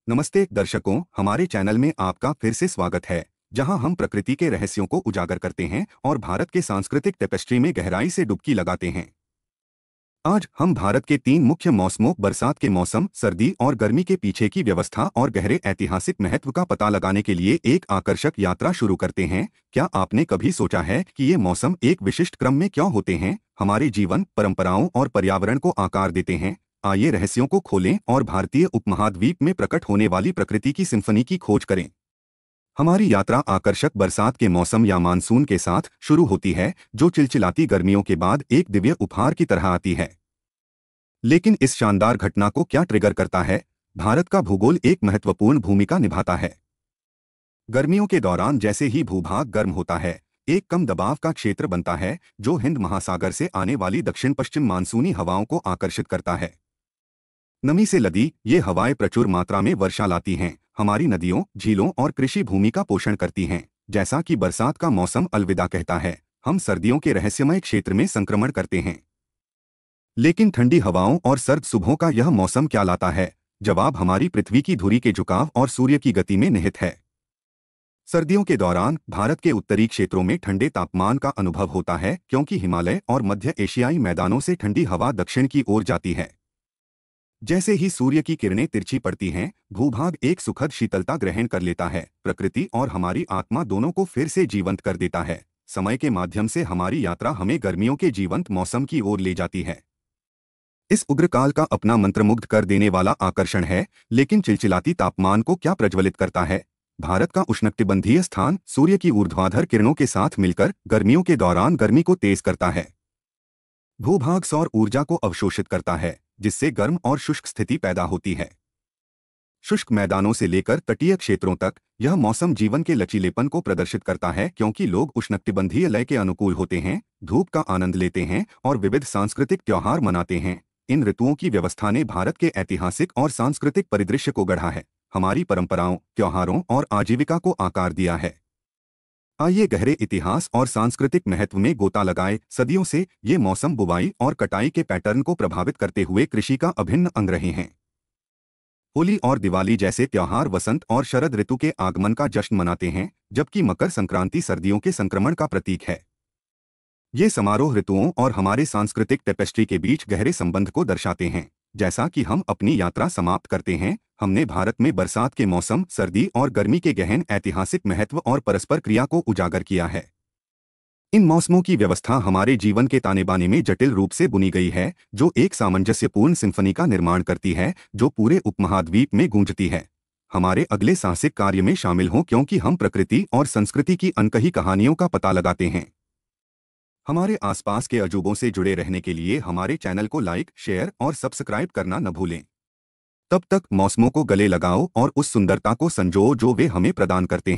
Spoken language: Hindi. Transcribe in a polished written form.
नमस्ते दर्शकों, हमारे चैनल में आपका फिर से स्वागत है, जहां हम प्रकृति के रहस्यों को उजागर करते हैं और भारत के सांस्कृतिक टेपेस्ट्री में गहराई से डुबकी लगाते हैं। आज हम भारत के 3 मुख्य मौसमों बरसात के मौसम, सर्दी और गर्मी के पीछे की व्यवस्था और गहरे ऐतिहासिक महत्व का पता लगाने के लिए एक आकर्षक यात्रा शुरू करते हैं। क्या आपने कभी सोचा है कि ये मौसम एक विशिष्ट क्रम में क्यों होते हैं, हमारे जीवन, परंपराओं और पर्यावरण को आकार देते हैं? आइए रहस्यों को खोलें और भारतीय उपमहाद्वीप में प्रकट होने वाली प्रकृति की सिम्फनी की खोज करें। हमारी यात्रा आकर्षक बरसात के मौसम या मानसून के साथ शुरू होती है, जो चिलचिलाती गर्मियों के बाद एक दिव्य उपहार की तरह आती है। लेकिन इस शानदार घटना को क्या ट्रिगर करता है? भारत का भूगोल एक महत्वपूर्ण भूमिका निभाता है। गर्मियों के दौरान जैसे ही भूभाग गर्म होता है, एक कम दबाव का क्षेत्र बनता है, जो हिंद महासागर से आने वाली दक्षिण पश्चिम मानसूनी हवाओं को आकर्षित करता है। नमी से लदी ये हवाएं प्रचुर मात्रा में वर्षा लाती हैं, हमारी नदियों, झीलों और कृषि भूमि का पोषण करती हैं। जैसा कि बरसात का मौसम अलविदा कहता है, हम सर्दियों के रहस्यमय क्षेत्र में संक्रमण करते हैं। लेकिन ठंडी हवाओं और सर्द सुबहों का यह मौसम क्या लाता है? जवाब हमारी पृथ्वी की धुरी के झुकाव और सूर्य की गति में निहित है। सर्दियों के दौरान भारत के उत्तरी क्षेत्रों में ठंडे तापमान का अनुभव होता है, क्योंकि हिमालय और मध्य एशियाई मैदानों से ठंडी हवा दक्षिण की ओर जाती है। जैसे ही सूर्य की किरणें तिरछी पड़ती हैं, भूभाग एक सुखद शीतलता ग्रहण कर लेता है। प्रकृति और हमारी आत्मा दोनों को फिर से जीवंत कर देता है। समय के माध्यम से हमारी यात्रा हमें गर्मियों के जीवंत मौसम की ओर ले जाती है। इस उग्रकाल का अपना मंत्रमुग्ध कर देने वाला आकर्षण है, लेकिन चिलचिलाती तापमान को क्या प्रज्वलित करता है? भारत का उष्णकटिबंधीय स्थान सूर्य की ऊर्ध्वाधर किरणों के साथ मिलकर गर्मियों के दौरान गर्मी को तेज करता है। भूभाग सौर ऊर्जा को अवशोषित करता है, जिससे गर्म और शुष्क स्थिति पैदा होती है। शुष्क मैदानों से लेकर तटीय क्षेत्रों तक यह मौसम जीवन के लचीलेपन को प्रदर्शित करता है, क्योंकि लोग उष्णकटिबंधीय लय के अनुकूल होते हैं, धूप का आनंद लेते हैं और विविध सांस्कृतिक त्योहार मनाते हैं। इन ऋतुओं की व्यवस्था ने भारत के ऐतिहासिक और सांस्कृतिक परिदृश्य को गढ़ा है, हमारी परंपराओं, त्योहारों और आजीविका को आकार दिया है। आइए गहरे इतिहास और सांस्कृतिक महत्व में गोता लगाए। सदियों से ये मौसम बुवाई और कटाई के पैटर्न को प्रभावित करते हुए कृषि का अभिन्न अंग रहे हैं। होली और दिवाली जैसे त्योहार वसंत और शरद ऋतु के आगमन का जश्न मनाते हैं, जबकि मकर संक्रांति सर्दियों के संक्रमण का प्रतीक है। ये समारोह ऋतुओं और हमारे सांस्कृतिक टेपेस्ट्री के बीच गहरे संबंध को दर्शाते हैं। जैसा कि हम अपनी यात्रा समाप्त करते हैं, हमने भारत में बरसात के मौसम, सर्दी और गर्मी के गहन ऐतिहासिक महत्व और परस्पर क्रिया को उजागर किया है। इन मौसमों की व्यवस्था हमारे जीवन के ताने-बाने में जटिल रूप से बुनी गई है, जो एक सामंजस्यपूर्ण सिम्फनी का निर्माण करती है, जो पूरे उपमहाद्वीप में गूंजती है। हमारे अगले साहसिक कार्य में शामिल हों, क्योंकि हम प्रकृति और संस्कृति की अनकही कहानियों का पता लगाते हैं। हमारे आसपास के अजूबों से जुड़े रहने के लिए हमारे चैनल को लाइक, शेयर और सब्सक्राइब करना न भूलें। तब तक मौसमों को गले लगाओ और उस सुंदरता को संजो जो वे हमें प्रदान करते हैं।